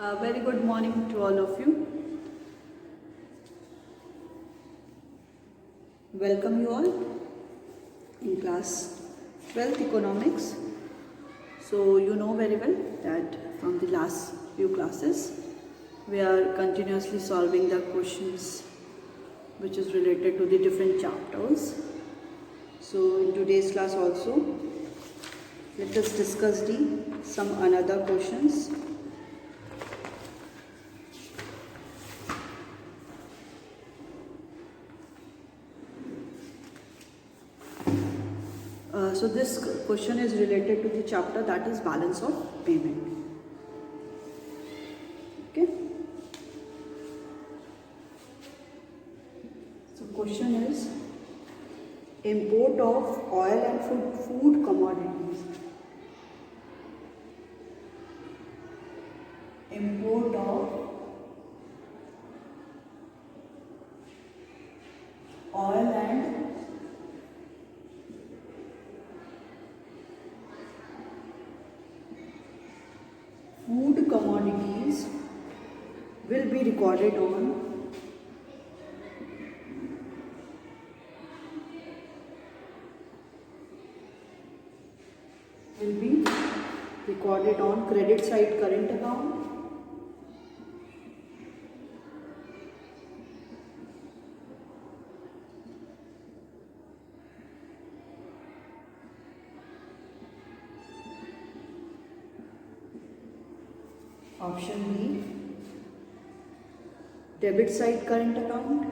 Very good morning to all of you. Welcome you all in class 12th economics. So you know very well that from the last few classes we are continuously solving the questions which is related to the different chapters. So in today's class also let us discuss some another questions. So this question is related to the chapter that is balance of payment. Okay. So question is import of oil and food commodities. Import of oil and food commodities will be recorded on credit side current account, option B debit side current account,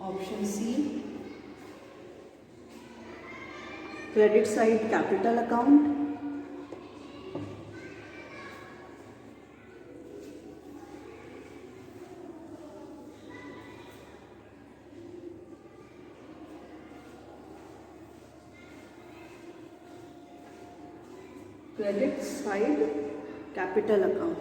option C credit side capital account, credit side capital account.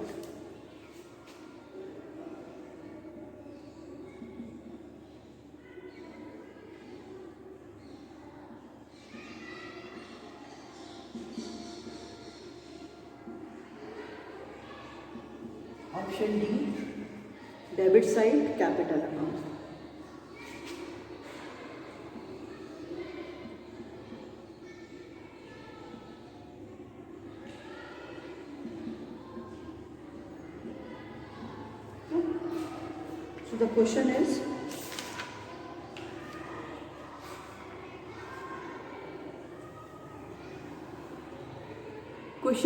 Option D debit side capital account. So the question is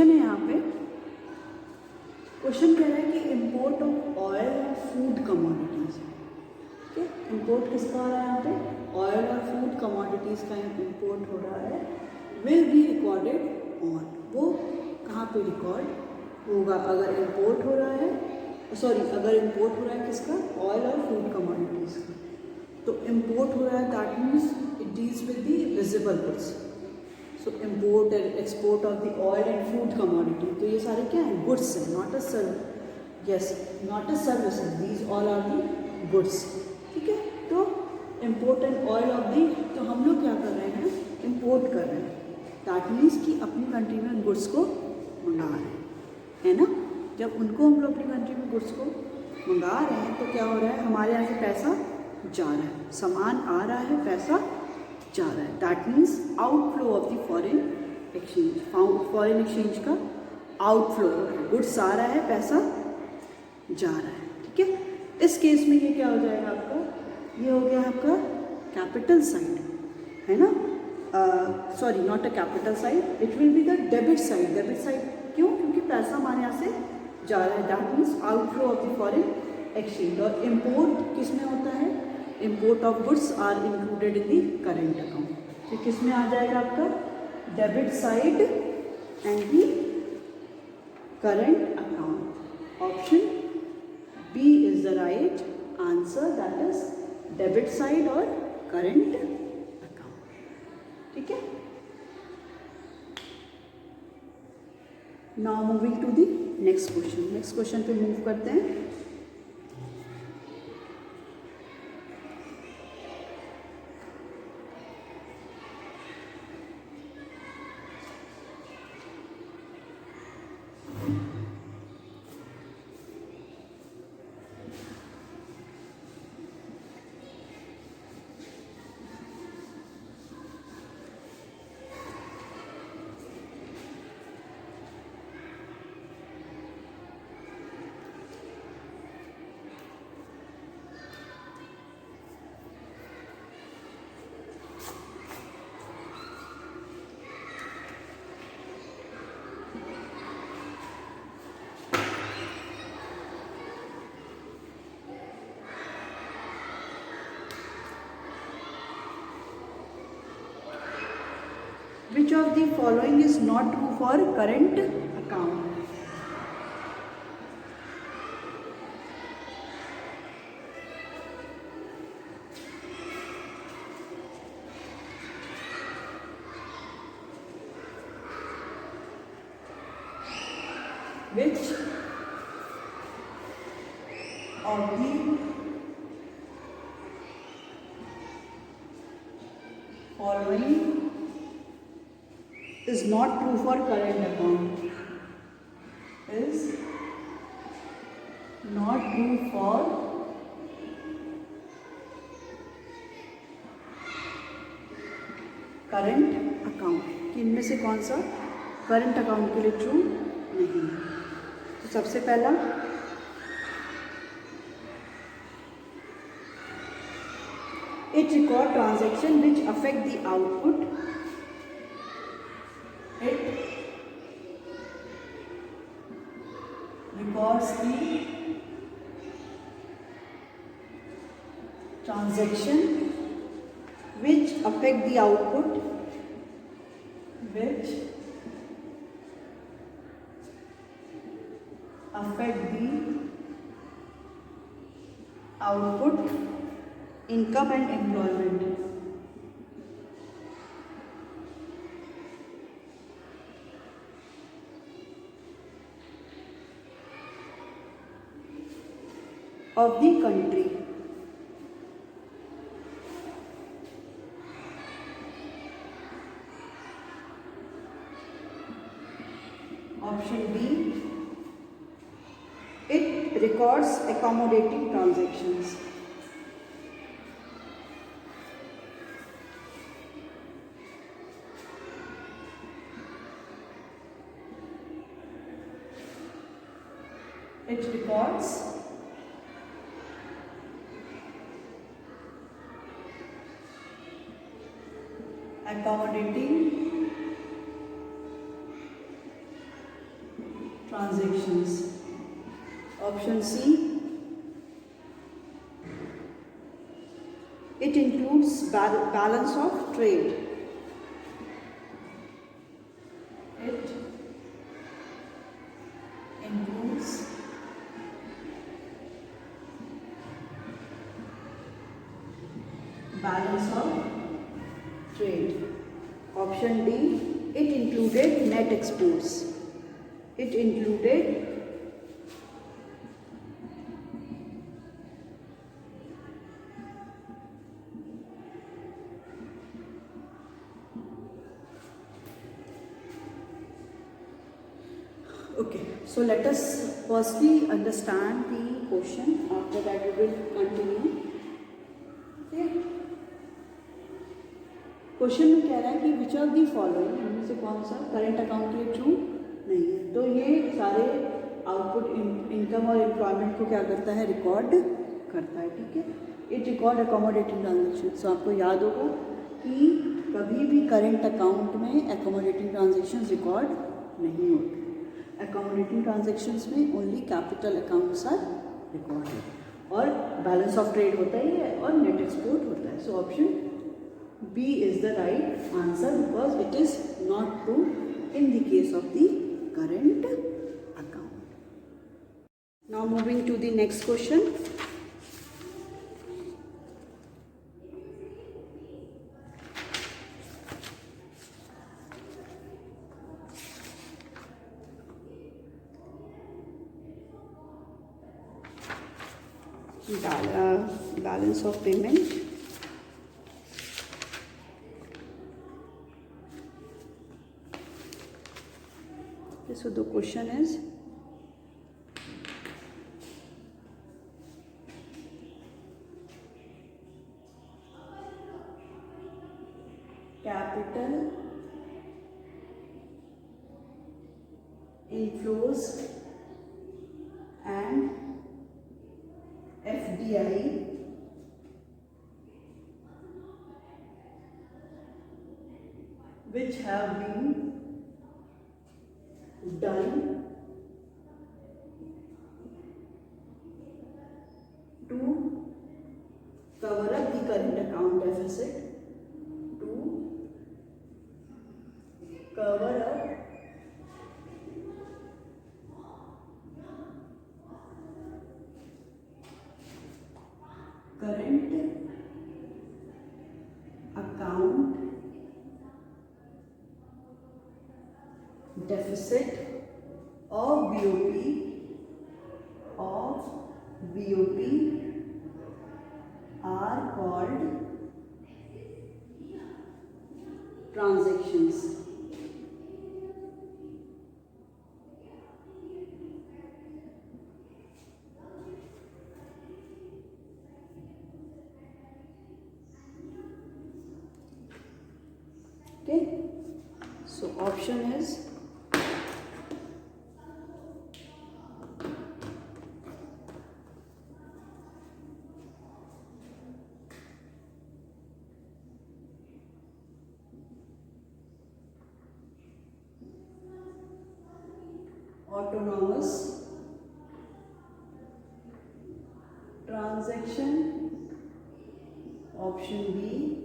है यहाँ पे question कह रहा है कि import of oil और food commodities. ठीक है, इंपोर्ट किसका हो रहा है यहाँ पे? ऑयल और फूड कमोडिटीज का इंपोर्ट हो रहा है। विल बी रिकॉर्डेड ऑन, वो कहाँ पे रिकॉर्ड होगा? अगर इंपोर्ट हो रहा है, अगर इंपोर्ट हो रहा है किसका? ऑयल और फूड कमोडिटीज का। तो इंपोर्ट हो रहा है that means it deals with the visible goods. So import and export of the oil and food commodity, तो ये सारे क्या हैं? गुड्स हैं, not a not a services, these all are the goods. ठीक है, तो import and oil of the, तो हम लोग क्या कर रहे हैं? इम्पोर्ट कर रहे हैं। दैट मीन्स कि अपनी कंट्री में उन गुड्स को मंगा रहे हैं, है ना। जब उनको हम लोग अपनी कंट्री में गुड्स को मंगा रहे हैं तो क्या हो रहा है? हमारे यहाँ से पैसा जा रहा है, सामान आ रहा है, पैसा जा रहा है। That means outflow of the foreign exchange. Foreign exchange का आउटफ्लो हो रहा है, गुड्स आ रहा है, पैसा जा रहा है। ठीक है, इस केस में ये क्या हो जाएगा आपका? ये हो गया आपका कैपिटल साइड, है ना। Sorry, not a capital side, it will be the debit side. Debit side क्यों? क्योंकि पैसा हमारे यहाँ से जा रहा है। That means outflow of the foreign exchange. और इम्पोर्ट किस में होता है? Import of goods are included in the current account. तो किस में आ जाएगा आपका? Debit side and the current account. Option B is the right answer, that is debit side और करेंट अकाउंट। ठीक है, now moving to the next question पे मूव करते हैं. Which of the following is not true for current account? Which of the following is not true for current account? Is not true for current account. कि इनमें से कौन सा current account के लिए ट्रू नहीं है? तो सबसे पहला it record transaction which affect the output. It records the transaction which affect the output, which affect the output, income and employment. Of the country. Option B, it records accommodating transactions. It records accommodating transactions. Option C, it includes balance of trade. It includes balance of trade. Option D, it included net exports. It included okay. So let us firstly understand the question. After that we will continue. Okay. Question में कह रहा है कि which of the following इनमें से कौन सा current account के लिए ट्रू नहीं है. तो ये सारे आउटपुट इनकम और एम्प्लॉयमेंट को क्या करता है? रिकॉर्ड करता है. ठीक है. It record accommodating transaction. So आपको याद होगा कि कभी भी करंट अकाउंट में अकोमोडेटिंग ट्रांजेक्शन रिकॉर्ड नहीं होते. अकोमोडेटिंग ट्रांजेक्शन्स में only capital accounts are recorded और बैलेंस ऑफ ट्रेड होता ही है और नेट एक्सपोर्ट होता है. So option B is the right answer because it is not true in the case of the current account. Now moving to the next question. balance of payment. So the question is, capital inflows and FDI which have been done to cover up the current account deficit, to cover up current account deficit of BOP are called transactions. Okay, so option is autonomous transaction, option B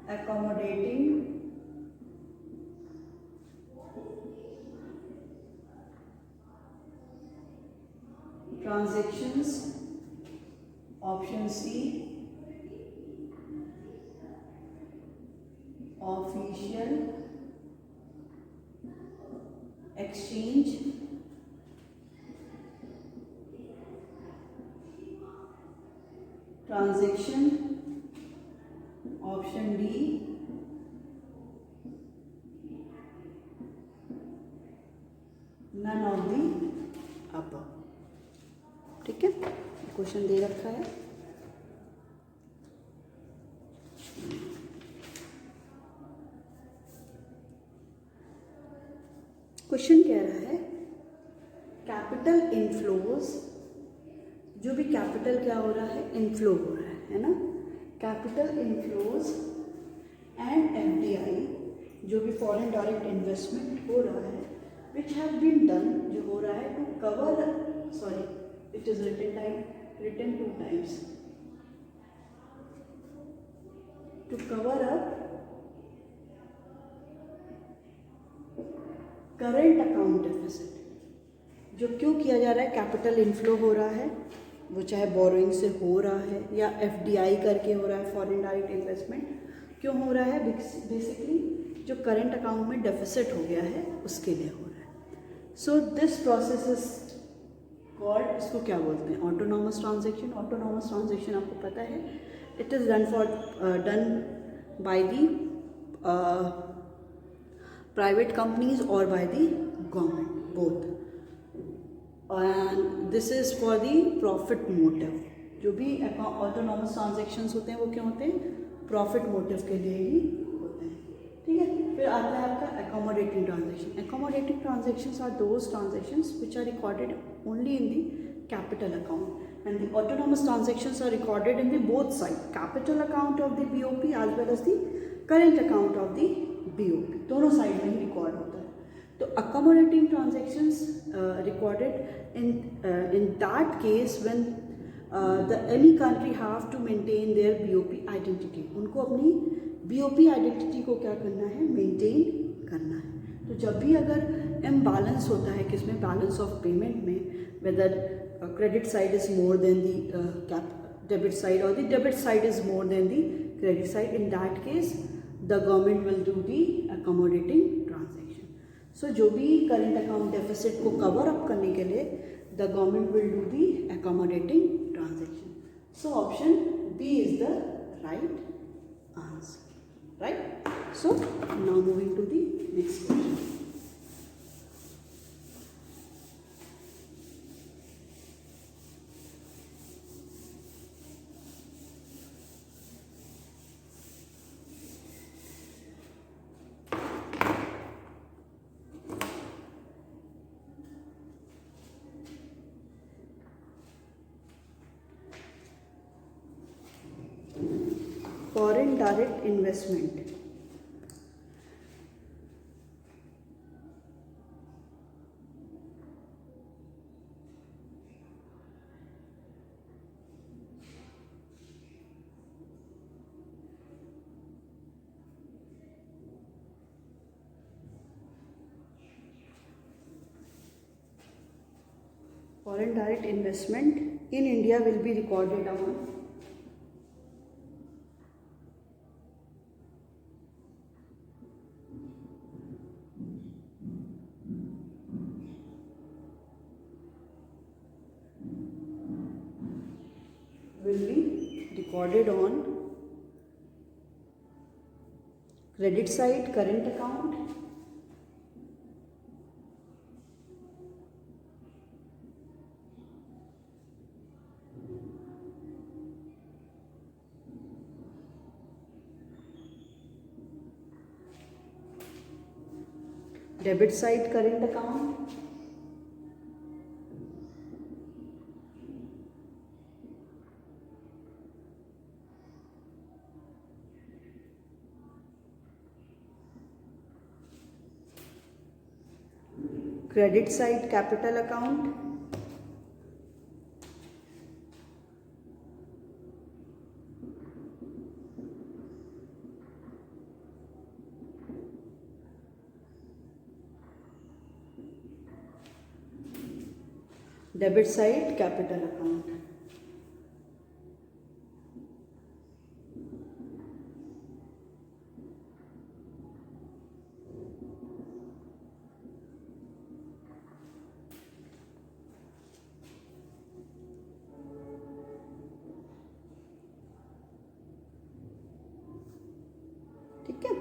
accommodating transactions, option C official exchange, transaction, option D none of the above. ठीक है, question दे रखा है. Question कह रहा है capital inflows, जो भी capital क्या हो रहा है, इनफ्लो हो रहा है ना, कैपिटल इनफ्लोज एंड एफडीआई, जो भी फॉरेन डायरेक्ट इन्वेस्टमेंट हो रहा है, विच हैव बीन डन, जो हो रहा है to cover, sorry it is written 2 times, to cover up current account deficit. जो क्यों किया जा रहा है, कैपिटल इनफ्लो हो रहा है, वो चाहे बोरोइंग से हो रहा है या एफडीआई करके हो रहा है, फॉरेन डायरेक्ट इन्वेस्टमेंट क्यों हो रहा है, बेसिकली जो करेंट अकाउंट में डेफिसिट हो गया है उसके लिए हो रहा है. So this process is called, इसको क्या बोलते हैं, ऑटोनॉमस ट्रांजेक्शन. ऑटोनॉमस ट्रांजेक्शन आपको पता है, it is done by the private companies or by the government, both, and this is for the profit motive. जो भी autonomous transactions होते हैं वो क्यों होते हैं, profit motive के लिए ही होते हैं. ठीक है, फिर आता है आपका accommodating transaction. Accommodating transactions are those transactions which are recorded only in the capital account, and the autonomous transactions are recorded in the both side, capital account of the BOP as well as the current account of the BOP, दोनों side में ही record होता है. तो accommodating transactions recorded in that case when any country have to maintain their BOP identity. उनको अपनी BOP identity को क्या करना है, मेंटेन करना है. तो जब भी अगर इम्बैलेंस होता है किसमें, बैलेंस ऑफ पेमेंट में, whether credit side is more than the debit side और the debit side is more than the credit side, in that case the government will do the accommodating transaction. So जो भी current account deficit को cover up करने के लिए the government will do the accommodating transaction. So option B is the right answer. Right? So now moving to the next question. Foreign direct investment. Foreign direct investment in India will be recorded on credit side current account, debit side current account, credit side capital account, debit side capital account. ठीक है,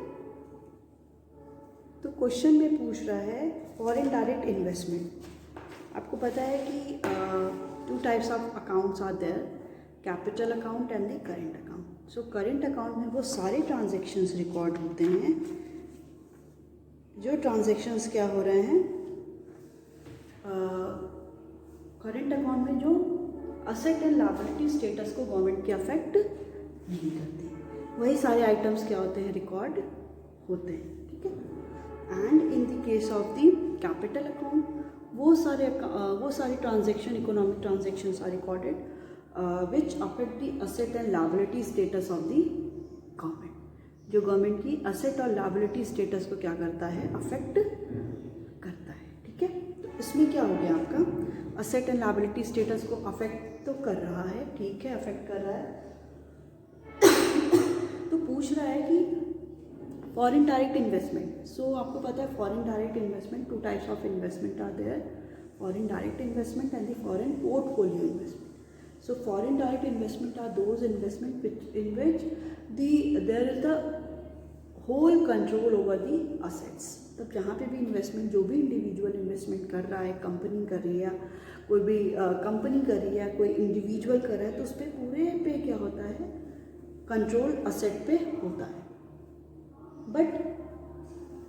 तो question में पूछ रहा है foreign direct investment. आपको पता है कि two types of accounts are there, capital account and the current account. So current account में वो सारे ट्रांजैक्शंस रिकॉर्ड होते हैं जो ट्रांजैक्शंस क्या हो रहे हैं करेंट अकाउंट में, जो असेट एंड लायबिलिटी स्टेटस को गवर्नमेंट के अफेक्ट नहीं करते, वही सारे आइटम्स क्या होते हैं, रिकॉर्ड होते हैं. ठीक है. And in the case of the capital account वो सारे transaction, economic transactions are recorded which affect the asset and liability status of the government. जो गवर्नमेंट की असेट और लायबिलिटी स्टेटस को क्या करता है, अफेक्ट करता है. ठीक है. तो इसमें क्या हो गया, आपका असेट एंड लायबिलिटी स्टेटस को अफेक्ट तो कर रहा है, ठीक है, अफेक्ट कर रहा है. तो पूछ रहा है कि फॉरेन डायरेक्ट इन्वेस्टमेंट. सो आपको पता है foreign direct investment, two types of investment are there, foreign direct investment and the foreign portfolio investment. So foreign direct investment are those investment in which there is the whole control over the assets. तब जहाँ पे भी investment, जो भी individual investment कर रहा है, company कर रही है, कोई भी कंपनी कर रही है, कोई इंडिविजुअल कर रहा है, तो उस पर पूरे पे क्या होता है, कंट्रोल असेट पे होता है. But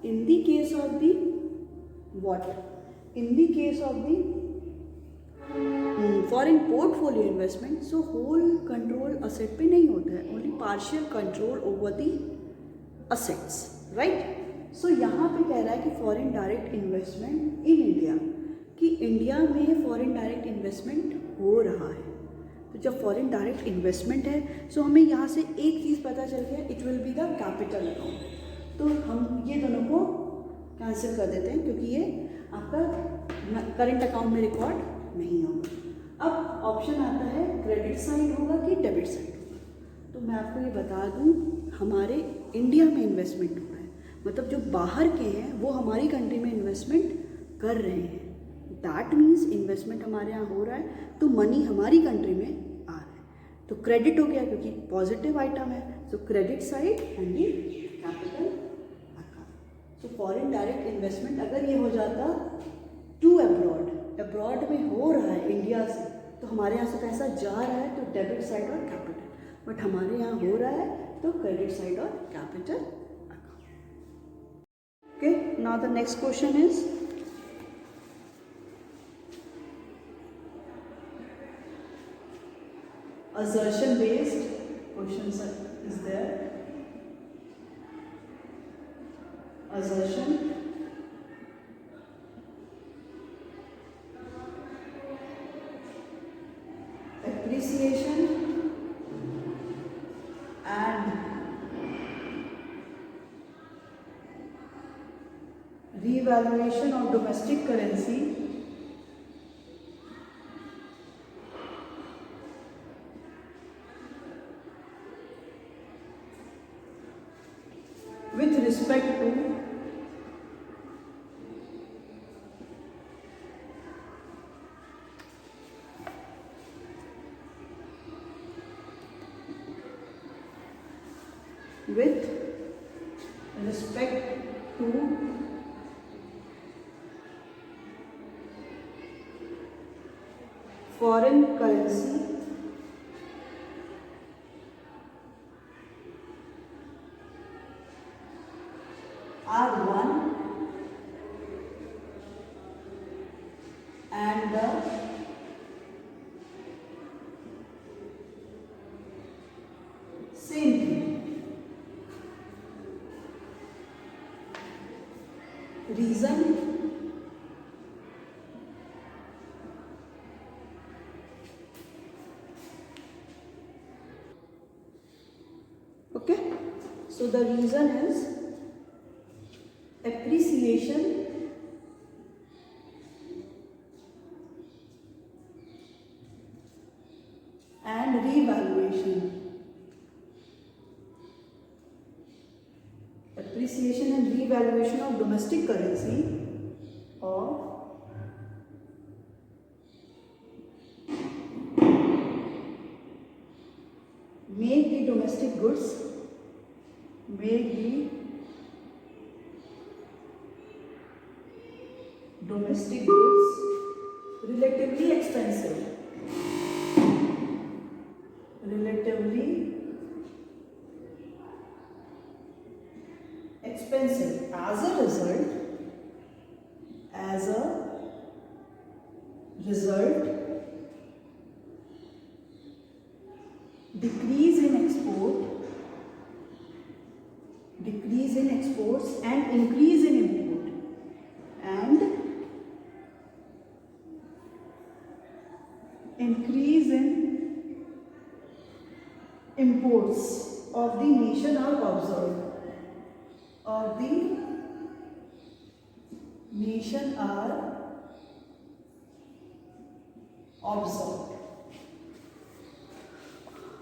in the case of the what? In the case of the foreign portfolio investment, so whole control asset पे नहीं होता है, only partial control over the assets, right? So यहाँ पे कह रहा है कि foreign direct investment in India, कि इंडिया में foreign direct investment हो रहा है. तो जब फॉरेन डायरेक्ट इन्वेस्टमेंट है, सो हमें यहाँ से एक चीज़ पता चल गया, it will be the capital account. तो हम ये दोनों को कैंसिल कर देते हैं क्योंकि ये आपका करंट अकाउंट में रिकॉर्ड नहीं होगा. अब ऑप्शन आता है क्रेडिट साइड होगा कि डेबिट साइड होगा. तो मैं आपको ये बता दूं, हमारे इंडिया में इन्वेस्टमेंट हो रहा है, मतलब जो बाहर के हैं वो हमारी कंट्री में इन्वेस्टमेंट कर रहे हैं, दैट मीन्स इन्वेस्टमेंट हमारे यहाँ हो रहा है तो मनी हमारी कंट्री में आ रहा है। तो क्रेडिट हो गया क्योंकि पॉजिटिव आइटम है, सो credit side and the capital account. So foreign direct investment अगर ये हो जाता टू अब्रॉड, अब्रॉड में हो रहा है इंडिया से, तो हमारे यहाँ से पैसा जा रहा है तो डेबिट साइड और कैपिटल, बट हमारे यहाँ हो रहा है तो क्रेडिट साइड और capital account. Okay, now the next question is assertion based questions is there. Assertion, appreciation and revaluation of domestic currency with respect to foreign currency are one and the same thing. Reason, okay, so the reason is appreciation and revaluation. Appreciation and revaluation of domestic currency or make the domestic goods relatively expensive. As a result, decrease in exports and increase in import, and increase in imports of the nation are observed.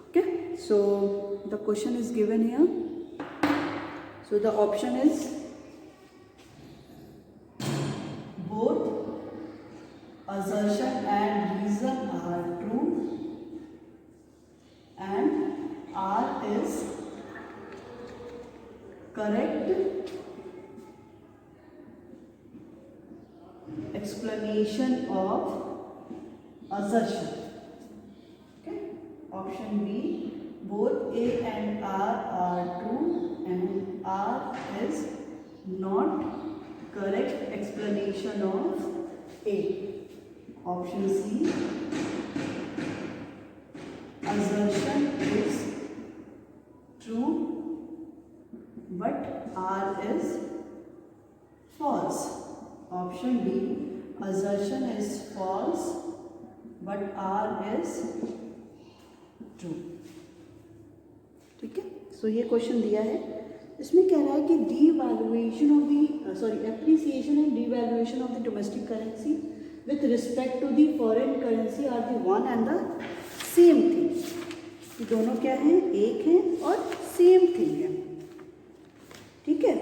Okay, so the question is given here. So the option is both assertion and reason are true and R is correct explanation of assertion. Okay, option B, both A and R are true and R is not correct explanation of A. Option C, assertion is true but R is false. Option D, assertion is false but R is true. ठीक है, सो ये question दिया है, इसमें कह रहा है कि devaluation of the appreciation and devaluation of the domestic currency with respect to the foreign currency are the one and the same thing. दोनों क्या हैं, एक हैं और सेम थिंग है। ठीक है,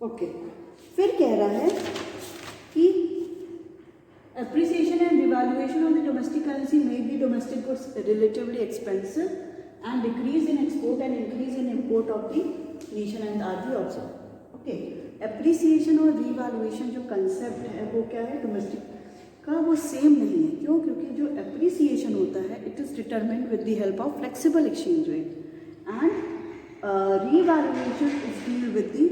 ओके, फिर कह रहा है कि appreciation and devaluation of the domestic currency made the domestic goods relatively expensive and decrease in export and increase in import of the nation and are the observed. Okay, appreciation और revaluation जो concept है वो क्या है domestic का, वो same नहीं है. क्यों? क्योंकि जो appreciation होता है it is determined with the help of flexible exchange rate and revaluation is deal with the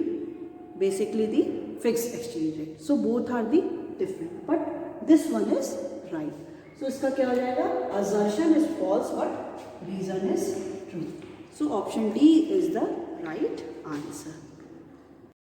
basically the fixed exchange rate. So both are the different, but this one is right. So इसका क्या हो जाएगा? Assertion is false but reason is true. So option D is the right answer.